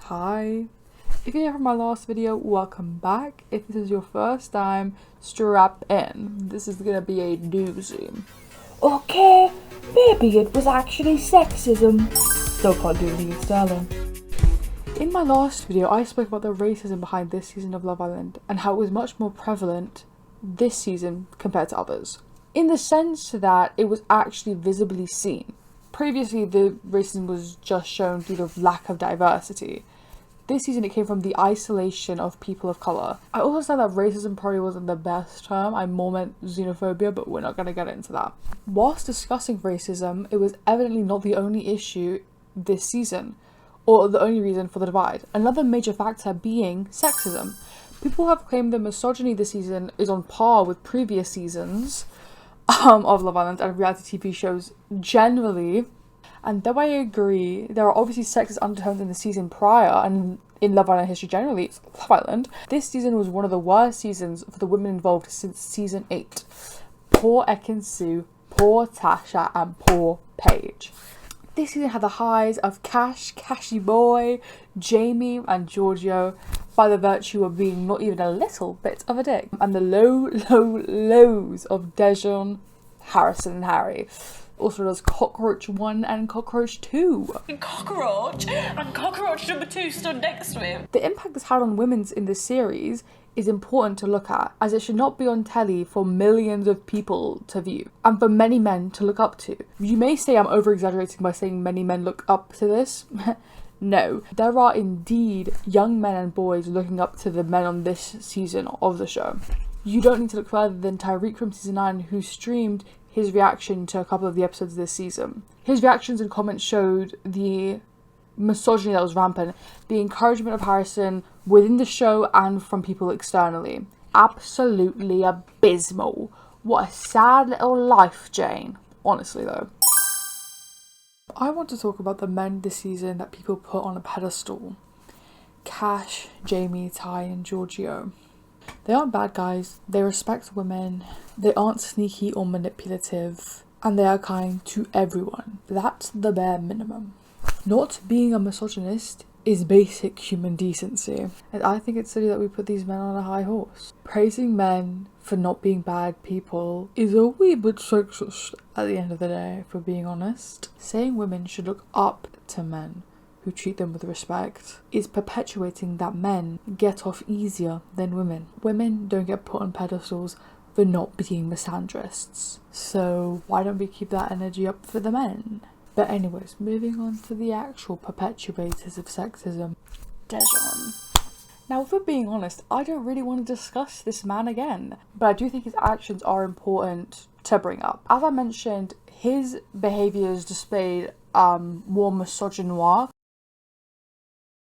Hi. If you're here from my last video, welcome back. If this is your first time, strap in. This is gonna be a doozy. Okay, maybe it was actually sexism. Still can't do anything external. In my last video, I spoke about the racism behind this season of Love Island and how it was much more prevalent this season compared to others. In the sense that it was actually visibly seen. Previously, the racism was just shown due to lack of diversity. This season, it came from the isolation of people of colour. I also said that racism probably wasn't the best term. I more meant xenophobia, but we're not going to get into that. Whilst discussing racism, it was evidently not the only issue this season, or the only reason for the divide. Another major factor being sexism. People have claimed that misogyny this season is on par with previous seasons of Love Island and reality TV shows generally. And though I agree, there are obviously sexist undertones in the season prior and in Love Island history generally, it's Love Island. This season was one of the worst seasons for the women involved since season 8. Poor Ekin-Su, poor Tasha, and poor Paige. This season had the highs of Cashy Boy, Jamie, and Giorgio by the virtue of being not even a little bit of a dick. And the lows of Dejon, Harrison, and Harry. Also does Cockroach 1 and Cockroach 2. Cockroach and Cockroach number 2 stood next to him. The impact this had on women in this series is important to look at, as it should not be on telly for millions of people to view and for many men to look up to. You may say I'm over-exaggerating by saying many men look up to this. No, there are indeed young men and boys looking up to the men on this season of the show. You don't need to look further than Tyreek from season 9, who streamed his reaction to a couple of the episodes this season. His reactions and comments showed the misogyny that was rampant, the encouragement of Harrison within the show and from people externally. Absolutely abysmal. What a sad little life, Jane. Honestly though. I want to talk about the men this season that people put on a pedestal. Cash, Jamie, Ty, and Giorgio. They aren't bad guys, they respect women, they aren't sneaky or manipulative, and they are kind to everyone. That's the bare minimum. Not being a misogynist is basic human decency, and I think it's silly that we put these men on a high horse. Praising men for not being bad people is a wee bit sexist at the end of the day, if we're being honest. Saying women should look up to men who treat them with respect is perpetuating that men get off easier than women. Women don't get put on pedestals for not being misandrists. So why don't we keep that energy up for the men? But anyways, moving on to the actual perpetuators of sexism. Dejon. Now, if we're being honest, I don't really want to discuss this man again, but I do think his actions are important to bring up. As I mentioned, his behaviours displayed more misogynoir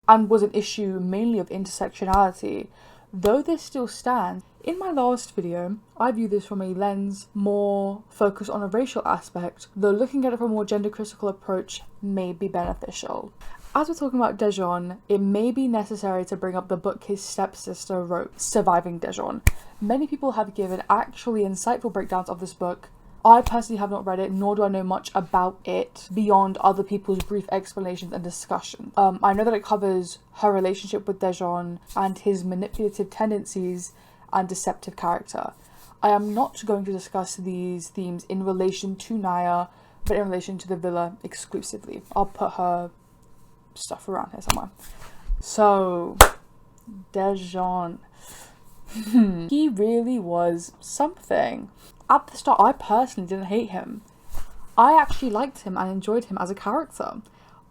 and was an issue mainly of intersectionality. Though this still stands, in my last video, I view this from a lens more focused on a racial aspect, though looking at it from a more gender critical approach may be beneficial. As we're talking about Dejon, it may be necessary to bring up the book his stepsister wrote, Surviving Dejon. Many people have given actually insightful breakdowns of this book. I personally have not read it, nor do I know much about it beyond other people's brief explanations and discussion. I know that it covers her relationship with Dejon and his manipulative tendencies and deceptive character. I am not going to discuss these themes in relation to Naya, but in relation to the villa exclusively. I'll put her stuff around here somewhere. So, Dejon. He really was something. At the start, I personally didn't hate him. I actually liked him and enjoyed him as a character.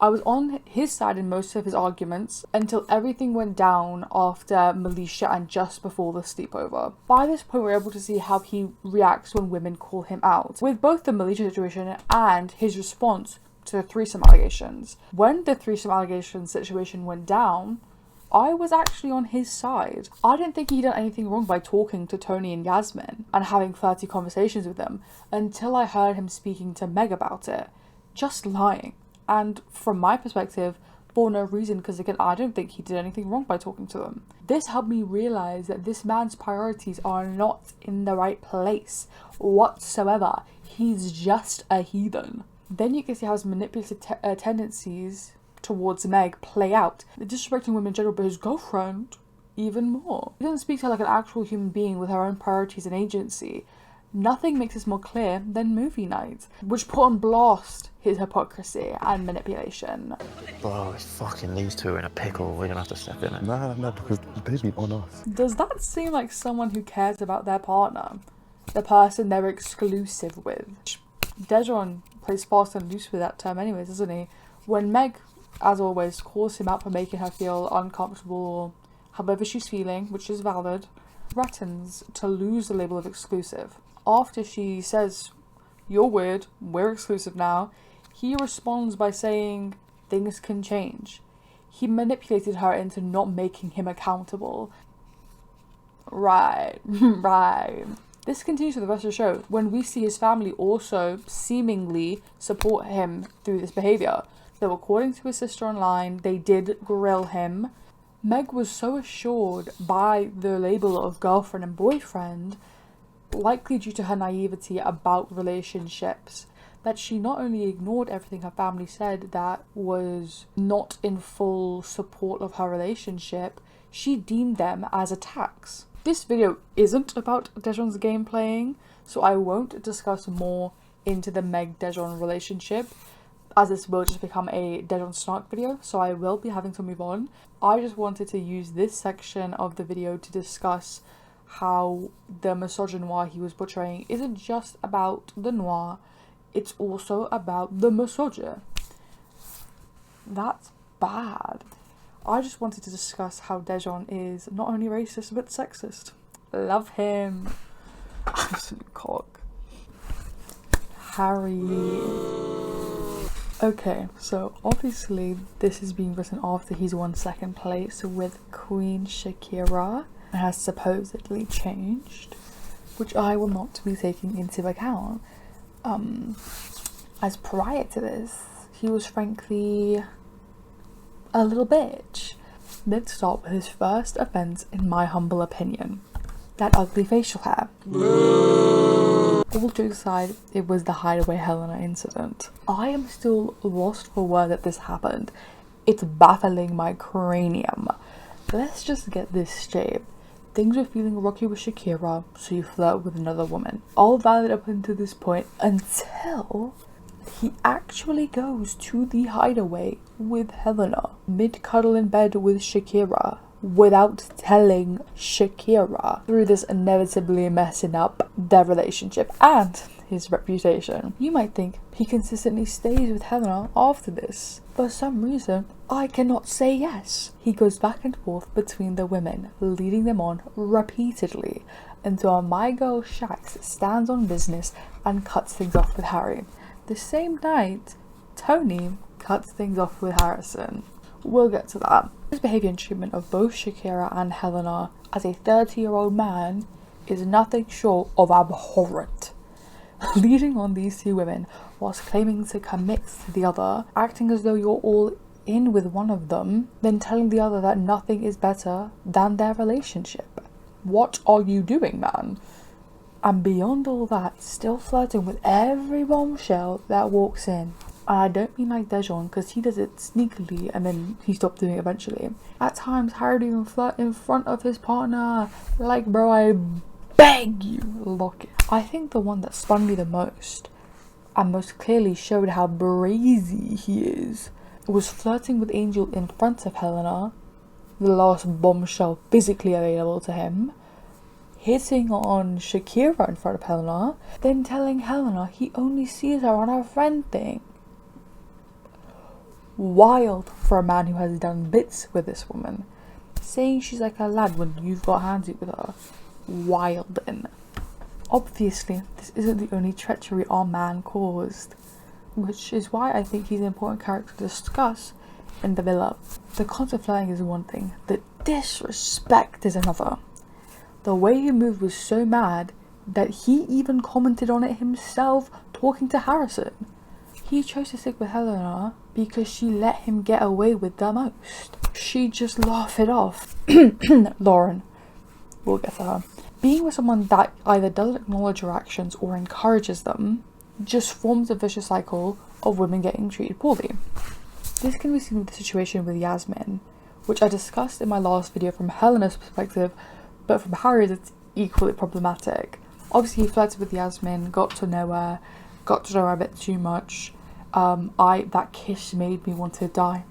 I was on his side in most of his arguments until everything went down after Melisha and just before the sleepover. By this point, we're able to see how he reacts when women call him out, with both the Melisha situation and his response to the threesome allegations. When the threesome allegations situation went down, I was actually on his side. I didn't think he'd done anything wrong by talking to Tony and Yasmin and having flirty conversations with them until I heard him speaking to Meg about it. Just lying. And from my perspective, for no reason, because again, I don't think he did anything wrong by talking to them. This helped me realise that this man's priorities are not in the right place whatsoever. He's just a heathen. Then you can see how his manipulative tendencies towards Meg play out. The disrespecting women in general, but his girlfriend even more. He doesn't speak to her like an actual human being with her own priorities and agency. Nothing makes this more clear than movie night, which put on blast his hypocrisy and manipulation. Bro, it's fucking these two are in a pickle. We're gonna have to step in it. No, because they've been on us. Does that seem like someone who cares about their partner? The person they're exclusive with? Dejon plays fast and loose with that term anyways, doesn't he? When Meg, as always, calls him out for making her feel uncomfortable or however she's feeling, which is valid, threatens to lose the label of exclusive. After she says, "You're weird, we're exclusive now," he responds by saying, "Things can change." He manipulated her into not making him accountable. Right. This continues for the rest of the show, when we see his family also seemingly support him through this behaviour. Though according to his sister online, they did grill him. Meg was so assured by the label of girlfriend and boyfriend, likely due to her naivety about relationships, that she not only ignored everything her family said that was not in full support of her relationship, she deemed them as attacks. This video isn't about Dejon's game playing, so I won't discuss more into the Meg-Dejon relationship, as this will just become a Dejon snark video, so I will be having to move on. I just wanted to use this section of the video to discuss how the misogynoir he was portraying isn't just about the noir, it's also about the misogyny. That's bad. I just wanted to discuss how Dejon is not only racist but sexist. Love him. Absolute cock. Harry. Okay, so obviously this is being written after he's won second place with Queen Shakira and has supposedly changed, which I will not be taking into account. As prior to this, he was frankly a little bitch. Let's start with his first offence, in my humble opinion. That ugly facial hair. All jokes aside, it was the Hideaway Helena incident. I am still lost for word that this happened. It's baffling my cranium. Let's just get this straight. Things were feeling rocky with Shakira, so you flirt with another woman. All valid up until this point, until he actually goes to the Hideaway with Helena, mid-cuddle in bed with Shakira, without telling Shakira, through this inevitably messing up their relationship and his reputation. You might think he consistently stays with Helena after this. For some reason, I cannot say yes. He goes back and forth between the women, leading them on repeatedly, until my girl Shax stands on business and cuts things off with Harry. The same night, Tony cuts things off with Harrison. We'll get to that. His behaviour and treatment of both Shakira and Helena as a 30-year-old man is nothing short of abhorrent. Leading on these two women whilst claiming to commit to the other, acting as though you're all in with one of them, then telling the other that nothing is better than their relationship. What are you doing, man? And beyond all that, still flirting with every bombshell that walks in. And I don't mean like Dejon, because he does it sneakily and then he stopped doing it eventually. At times, Harry would even flirt in front of his partner. Like, bro, I beg you, lock it. I think the one that spun me the most, and most clearly showed how brazy he is, was flirting with Angel in front of Helena, the last bombshell physically available to him, hitting on Shakira in front of Helena, then telling Helena he only sees her on her friend thing. Wild for a man who has done bits with this woman. Saying she's like a lad when you've got handsy with her. Wildin'. Obviously, this isn't the only treachery our man caused, which is why I think he's an important character to discuss in the villa. The constant flirting is one thing, the disrespect is another. The way he moved was so mad that he even commented on it himself, talking to Harrison. He chose to stick with Helena because she let him get away with the most. She just laughed it off. Lauren. We'll get to her. Being with someone that either doesn't acknowledge your actions or encourages them just forms a vicious cycle of women getting treated poorly. This can be seen with the situation with Yasmin, which I discussed in my last video from Helena's perspective, but from Harry's it's equally problematic. Obviously he flirted with Yasmin, got to know her a bit too much. That kiss made me want to die.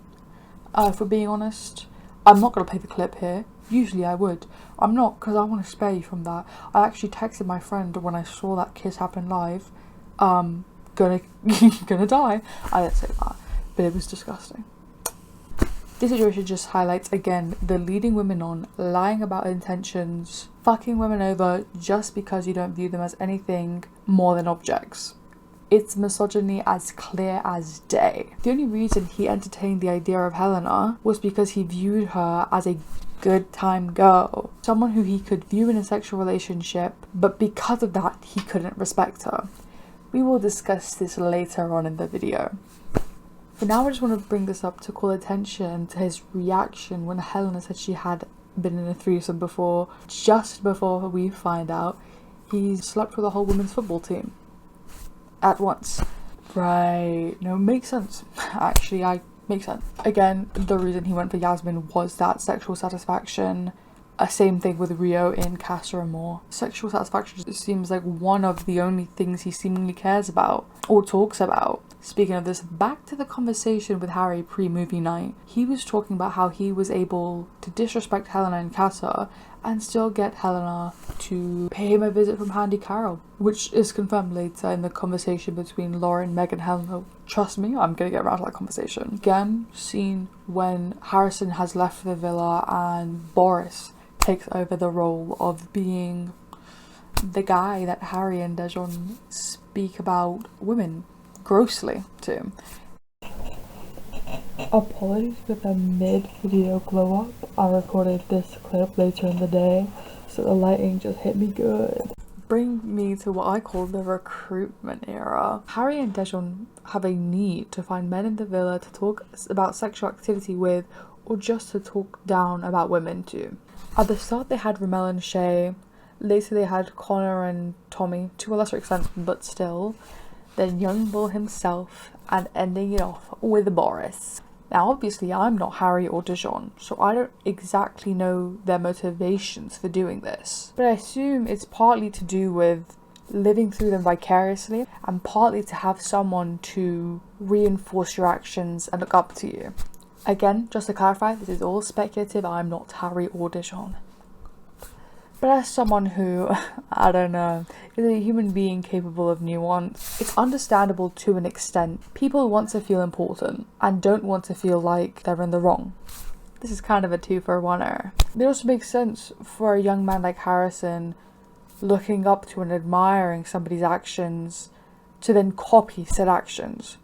If we're being honest, I'm not going to play the clip here. Usually I would. I'm not, because I want to spare you from that. I actually texted my friend when I saw that kiss happen live. Gonna die. I didn't say that, but it was disgusting. This situation just highlights again the leading women on, lying about intentions, fucking women over just because you don't view them as anything more than objects. It's misogyny as clear as day. The only reason he entertained the idea of Helena was because he viewed her as a good time girl, someone who he could view in a sexual relationship, but because of that he couldn't respect her. We will discuss this later on in the video. But now I just want to bring this up to call attention to his reaction when Helena said she had been in a threesome before, just before we find out he slept with a whole women's football team at once. Right, no, makes sense. Actually, makes sense. Again, the reason he went for Yasmin was that sexual satisfaction. Same thing with Rio in Casa Amor. Sexual satisfaction just seems like one of the only things he seemingly cares about or talks about. Speaking of this, back to the conversation with Harry pre-movie night. He was talking about how he was able to disrespect Helena in Casa and still get Helena to pay him a visit from Handy Carroll, which is confirmed later in the conversation between Lauren, Meg and Helena. Trust me, I'm gonna get around to that conversation. Again, seen when Harrison has left the villa and Boris takes over the role of being the guy that Harry and Dejon speak about women grossly to. Apologies for the mid-video glow up. I recorded this clip later in the day, so the lighting just hit me good. Bring me to what I call the recruitment era. Harry and Dejon have a need to find men in the villa to talk about sexual activity with, or just to talk down about women to. At the start they had Ramel and Shay, later they had Connor and Tommy, to a lesser extent but still, then young Bull himself, and ending it off with Boris. Now obviously I'm not Harry or Dejon, so I don't exactly know their motivations for doing this, but I assume it's partly to do with living through them vicariously and partly to have someone to reinforce your actions and look up to you. Again, just to clarify, this is all speculative. I'm not Harry or Dejon. But as someone who, I don't know, is a human being capable of nuance, it's understandable to an extent. People want to feel important and don't want to feel like they're in the wrong. This is kind of a 2-for-1-er. It also makes sense for a young man like Harrison looking up to and admiring somebody's actions to then copy said actions,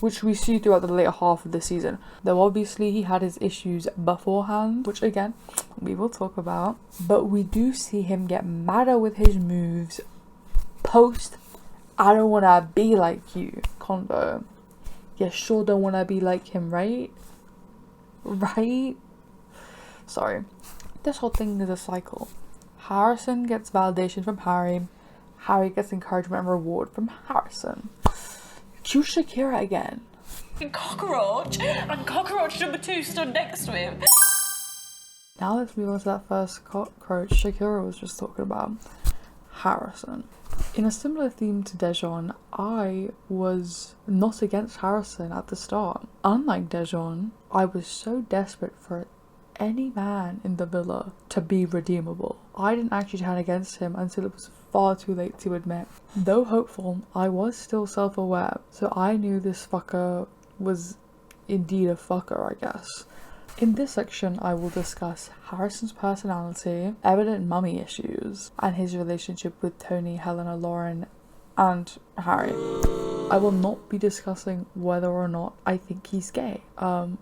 which we see throughout the later half of the season. Though obviously he had his issues beforehand, which again, we will talk about. But we do see him get madder with his moves post I don't wanna be like you convo. You sure don't wanna be like him, right? Right? Sorry. This whole thing is a cycle. Harrison gets validation from Harry. Harry gets encouragement and reward from Harrison. Cue Shakira again. Cockroach, and cockroach number 2 stood next to him. Now let's move on to that first cockroach Shakira was just talking about. Harrison. In a similar theme to Dejon, I was not against Harrison at the start. Unlike Dejon, I was so desperate for any man in the villa to be redeemable. I didn't actually turn against him until it was far too late to admit. Though hopeful, I was still self-aware, so I knew this fucker was indeed a fucker, I guess. In this section, I will discuss Harrison's personality, evident mummy issues, and his relationship with Tony, Helena, Lauren, and Harry. I will not be discussing whether or not I think he's gay,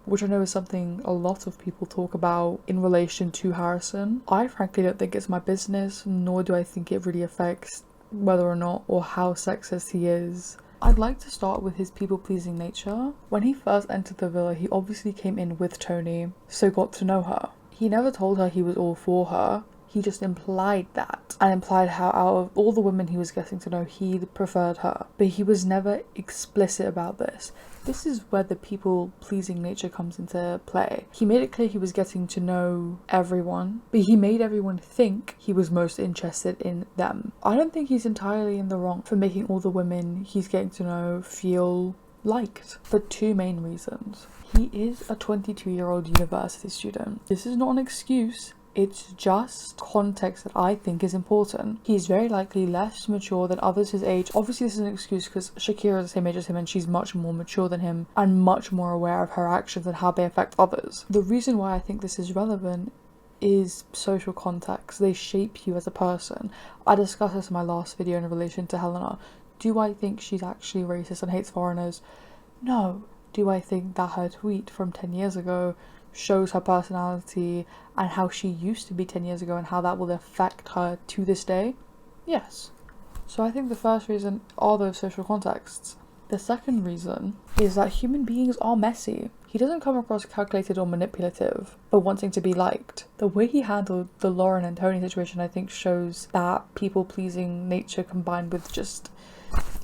which I know is something a lot of people talk about in relation to Harrison. I frankly don't think it's my business, nor do I think it really affects whether or not or how sexist he is. I'd like to start with his people-pleasing nature. When he first entered the villa, he obviously came in with Tony, so got to know her. He never told her he was all for her. He just implied that, and implied how out of all the women he was getting to know, he preferred her. But he was never explicit about this. This is where the people-pleasing nature comes into play. He made it clear he was getting to know everyone, but he made everyone think he was most interested in them. I don't think he's entirely in the wrong for making all the women he's getting to know feel liked, for two main reasons. He is a 22-year-old university student. This is not an excuse. It's just context that I think is important. He's very likely less mature than others his age. Obviously this is an excuse because Shakira is the same age as him and she's much more mature than him and much more aware of her actions and how they affect others. The reason why I think this is relevant is social context. They shape you as a person. I discussed this in my last video in relation to Helena. Do I think she's actually racist and hates foreigners? No. Do I think that her tweet from 10 years ago shows her personality and how she used to be 10 years ago and how that will affect her to this day? Yes. So I think the first reason are those social contexts. The second reason is that human beings are messy. He doesn't come across calculated or manipulative, but wanting to be liked. The way he handled the Lauren and Tony situation, I think, shows that people-pleasing nature combined with just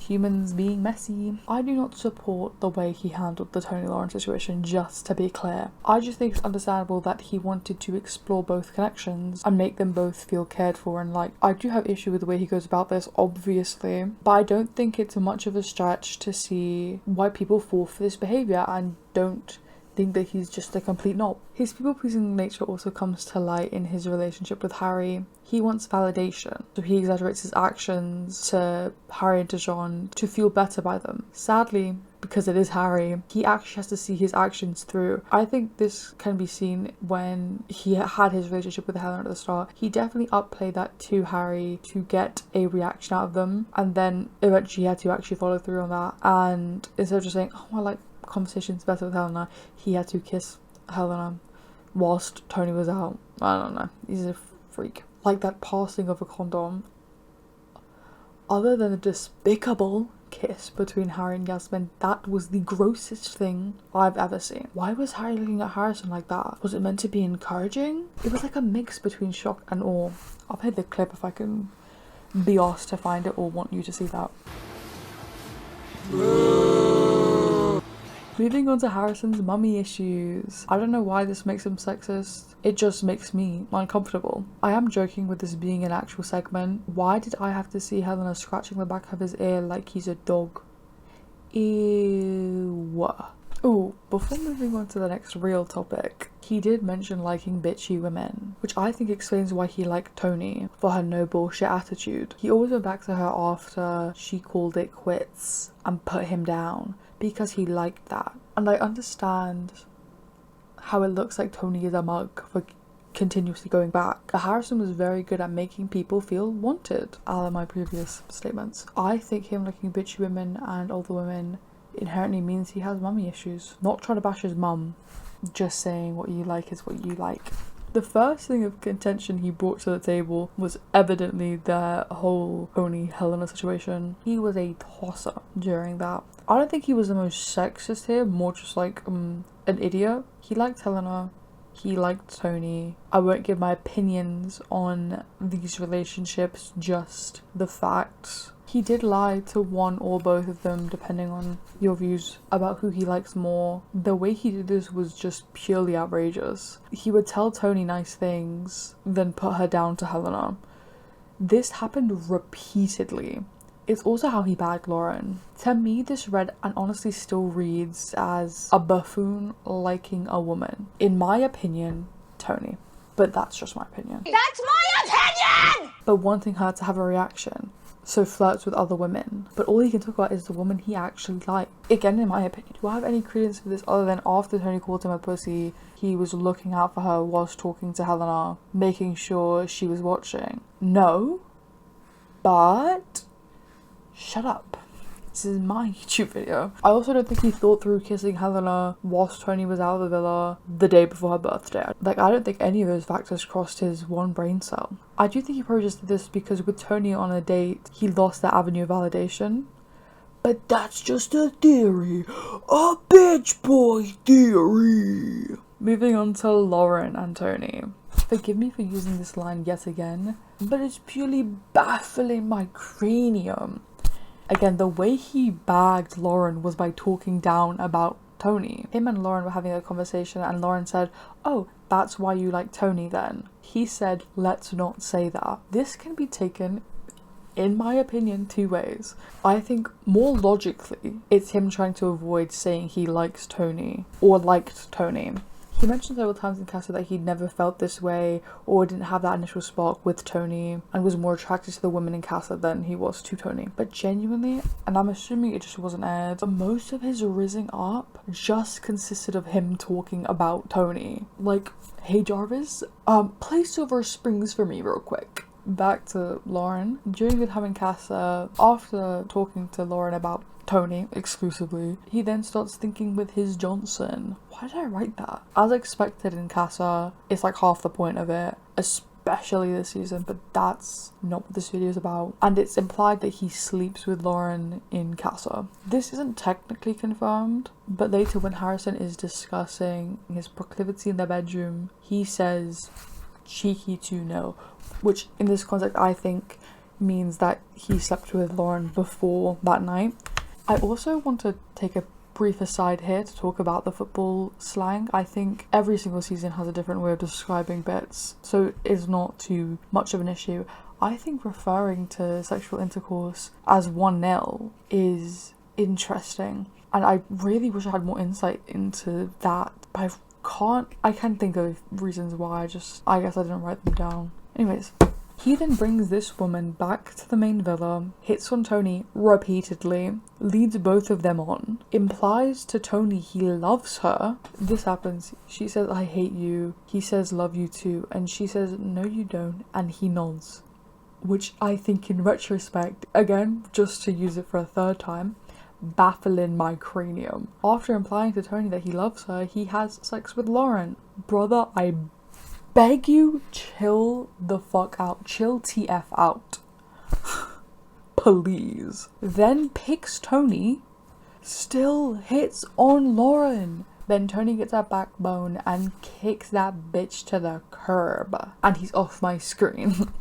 humans being messy. I do not support the way he handled the Tony Lauren situation, just to be clear. I just think it's understandable that he wanted to explore both connections and make them both feel cared for and liked. I do have issue with the way he goes about this, obviously, but I don't think it's much of a stretch to see why people fall for this behaviour and don't think that he's just a complete knob. His people-pleasing nature also comes to light in his relationship with Harry. He wants validation, so he exaggerates his actions to Harry and Dejon to feel better by them. Sadly, because it is Harry, he actually has to see his actions through. I think this can be seen when he had his relationship with Helen at the start. He definitely upplayed that to Harry to get a reaction out of them, and then eventually he had to actually follow through on that. And instead of just saying, oh, I like conversations better with Helena, he had to kiss Helena whilst Tony was out. I don't know, he's a freak. Like that passing of a condom. Other than the despicable kiss between Harry and Yasmin, that was the grossest thing I've ever seen. Why was Harry looking at Harrison like that? Was it meant to be encouraging? It was like a mix between shock and awe. I'll play the clip if I can be asked to find it or want you to see that. Moving on to Harrison's mummy issues. I don't know why this makes him sexist. It just makes me uncomfortable. I am joking with this being an actual segment. Why did I have to see Helena scratching the back of his ear like he's a dog? Ew. Ooh, before moving on to the next real topic, he did mention liking bitchy women, which I think explains why he liked Tony, for her no bullshit attitude. He always went back to her after she called it quits and put him down, because he liked that. And I understand how it looks like Tony is a mug for continuously going back. But Harrison was very good at making people feel wanted, a la my previous statements. I think him liking bitchy women and older women inherently means he has mummy issues. Not trying to bash his mum, just saying what you like is what you like. The first thing of contention he brought to the table was evidently the whole Tony Helena situation. He was a tosser during that. I don't think he was the most sexist here, more just like an idiot. He liked Helena, he liked Tony. I won't give my opinions on these relationships, just the facts. He did lie to one or both of them, depending on your views about who he likes more. The way he did this was just purely outrageous. He would tell Tony nice things, then put her down to Helena. This happened repeatedly. It's also how he bagged Lauren. To me, this read and honestly still reads as a buffoon liking a woman. In my opinion, Tony. But that's just my opinion. That's my opinion! But wanting her to have a reaction. So flirts with other women, but all he can talk about is the woman he actually liked. Again, in my opinion, do I have any credence for this other than after Tony called him a pussy, he was looking out for her whilst talking to Helena, making sure she was watching? No, but shut up. This is my YouTube video. I also don't think he thought through kissing Helena whilst Tony was out of the villa the day before her birthday. Like, I don't think any of those factors crossed his one brain cell. I do think he probably just did this because with Tony on a date, he lost that avenue of validation. But that's just a theory. A bitch boy theory. Moving on to Lauren and Tony. Forgive me for using this line yet again, but it's purely baffling my cranium. Again, the way he bagged Lauren was by talking down about Tony. Him and Lauren were having a conversation and Lauren said, "Oh, that's why you like Tony then." He said, "Let's not say that." This can be taken, in my opinion, two ways. I think more logically, it's him trying to avoid saying he likes Tony or liked Tony. He mentioned several times in Casa that he'd never felt this way or didn't have that initial spark with Tony and was more attracted to the women in Casa than he was to Tony. But genuinely, and I'm assuming it just wasn't aired, but most of his rising up just consisted of him talking about Tony. Like, "Hey Jarvis, play Silver Springs for me real quick." Back to Lauren. During the time in Casa, after talking to Lauren about Tony exclusively, he then starts thinking with his Johnson. Why did I write that? As expected in Casa, it's like half the point of it, especially this season, but that's not what this video is about. And it's implied that he sleeps with Lauren in Casa. This isn't technically confirmed, but later when Harrison is discussing his proclivity in the bedroom, he says, "Cheeky to know," which in this context I think means that he slept with Lauren before that night. I also want to take a brief aside here to talk about the football slang. I think every single season has a different way of describing bits, so it's not too much of an issue. I think referring to sexual intercourse as 1-0 is interesting, and I really wish I had more insight into that, but I can't think of reasons why. I guess I didn't write them down. Anyways, he then brings this woman back to the main villa, hits on Tony repeatedly, leads both of them on, implies to Tony he loves her. This happens. She says, "I hate you." He says, "Love you too." And she says, "No you don't." And he nods. Which I think in retrospect, again, just to use it for a third time, baffling my cranium. After implying to Tony that he loves her, he has sex with Lauren. Brother, I beg you, chill the fuck out. Chill TF out. Please. Then picks Tony, still hits on Lauren. Then Tony gets a backbone and kicks that bitch to the curb. And he's off my screen.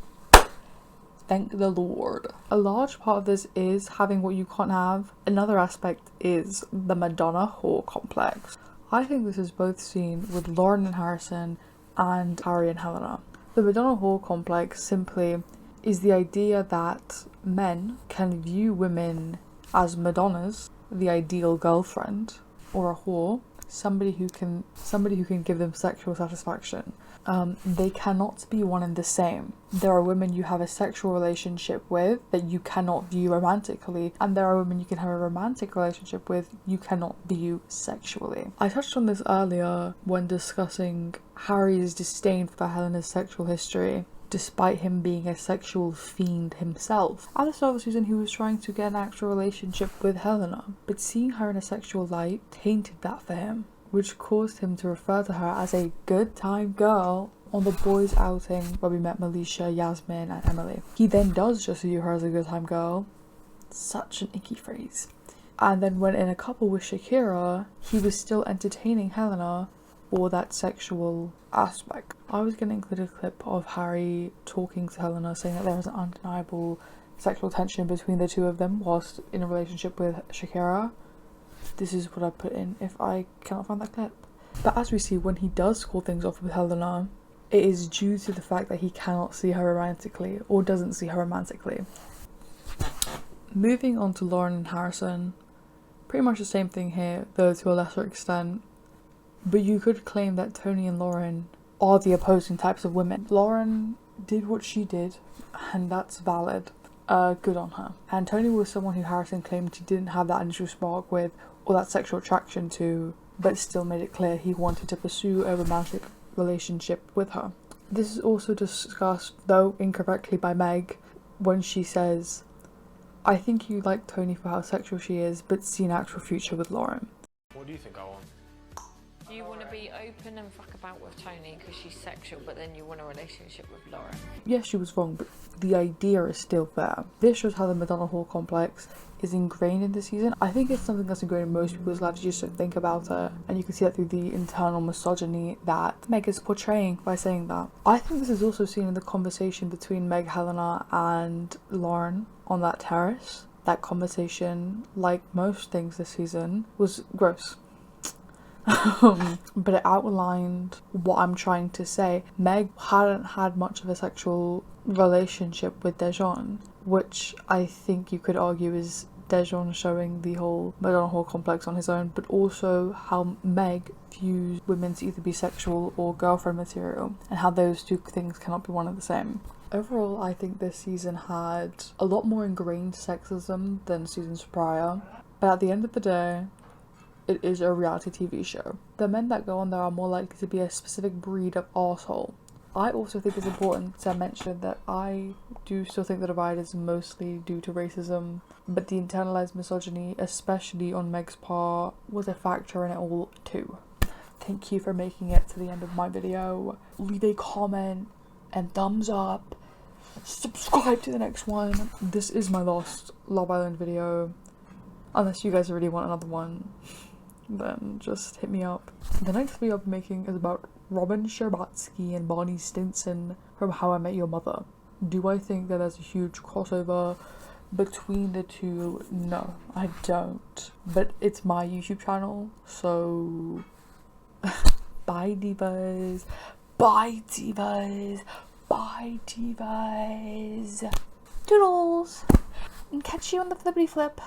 Thank the Lord. A large part of this is having what you can't have. Another aspect is the Madonna-Whore Complex. I think this is both seen with Lauren and Harrison and Harry and Helena. The Madonna-Whore Complex simply is the idea that men can view women as Madonnas, the ideal girlfriend, or a whore, somebody who can give them sexual satisfaction. They cannot be one and the same. There are women you have a sexual relationship with that you cannot view romantically, and there are women you can have a romantic relationship with you cannot view sexually. I touched on this earlier when discussing Harry's disdain for Helena's sexual history, despite him being a sexual fiend himself. At the start of the season, he was trying to get an actual relationship with Helena, but seeing her in a sexual light tainted that for him, which caused him to refer to her as a good time girl on the boys' outing where we met Melisha, Yasmin and Emily. He then does just view her as a good time girl. Such an icky phrase. And then when in a couple with Shakira, he was still entertaining Helena for that sexual aspect. I was going to include a clip of Harry talking to Helena, saying that there is an undeniable sexual tension between the two of them whilst in a relationship with Shakira. This is what I put in if I cannot find that clip. But as we see, when he does call things off with Helena, it is due to the fact that he cannot see her romantically, or doesn't see her romantically. Moving on to Lauren and Harrison, pretty much the same thing here, though to a lesser extent. But you could claim that Tony and Lauren are the opposing types of women. Lauren did what she did, and that's valid. Good on her. And Tony was someone who Harrison claimed he didn't have that initial spark with, or that sexual attraction to, but still made it clear he wanted to pursue a romantic relationship with her. This is also discussed, though incorrectly, by Meg when she says, "I think you like Tony for how sexual she is, but see an actual future with Lauren." What do you think I want? Do you want to be open and fuck about with Tony because she's sexual, but then you want a relationship with Lauren? Yes, she was wrong, but the idea is still there. This shows how the Madonna-Whore Complex is ingrained in the season. I think it's something that's ingrained in most people's lives. You just don't think about it, and you can see that through the internal misogyny that Meg is portraying by saying that. I think this is also seen in the conversation between Meg Helena and Lauren on that terrace. That conversation, like most things this season, was gross. But it outlined what I'm trying to say. Meg hadn't had much of a sexual relationship with Dejon, which I think you could argue is Dejon showing the whole Madonna-Whore complex on his own, but also how Meg views women to either be sexual or girlfriend material, and how those two things cannot be one and the same. Overall, I think this season had a lot more ingrained sexism than seasons prior, but at the end of the day, it is a reality TV show. The men that go on there are more likely to be a specific breed of arsehole. I also think it's important to mention that I do still think the divide is mostly due to racism, but the internalized misogyny, especially on Meg's part, was a factor in it all too. Thank you for making it to the end of my video. Leave a comment and thumbs up. Subscribe to the next one. This is my last Love Island video. Unless you guys really want another one, then just hit me up. The next video I'll be making is about Robin Scherbatsky and Barney Stinson from How I Met Your Mother. Do I think that there's a huge crossover between the two? No, I don't. But it's my YouTube channel, so bye divas. Bye divas. Bye divas. Doodles. And catch you on the flippity flip.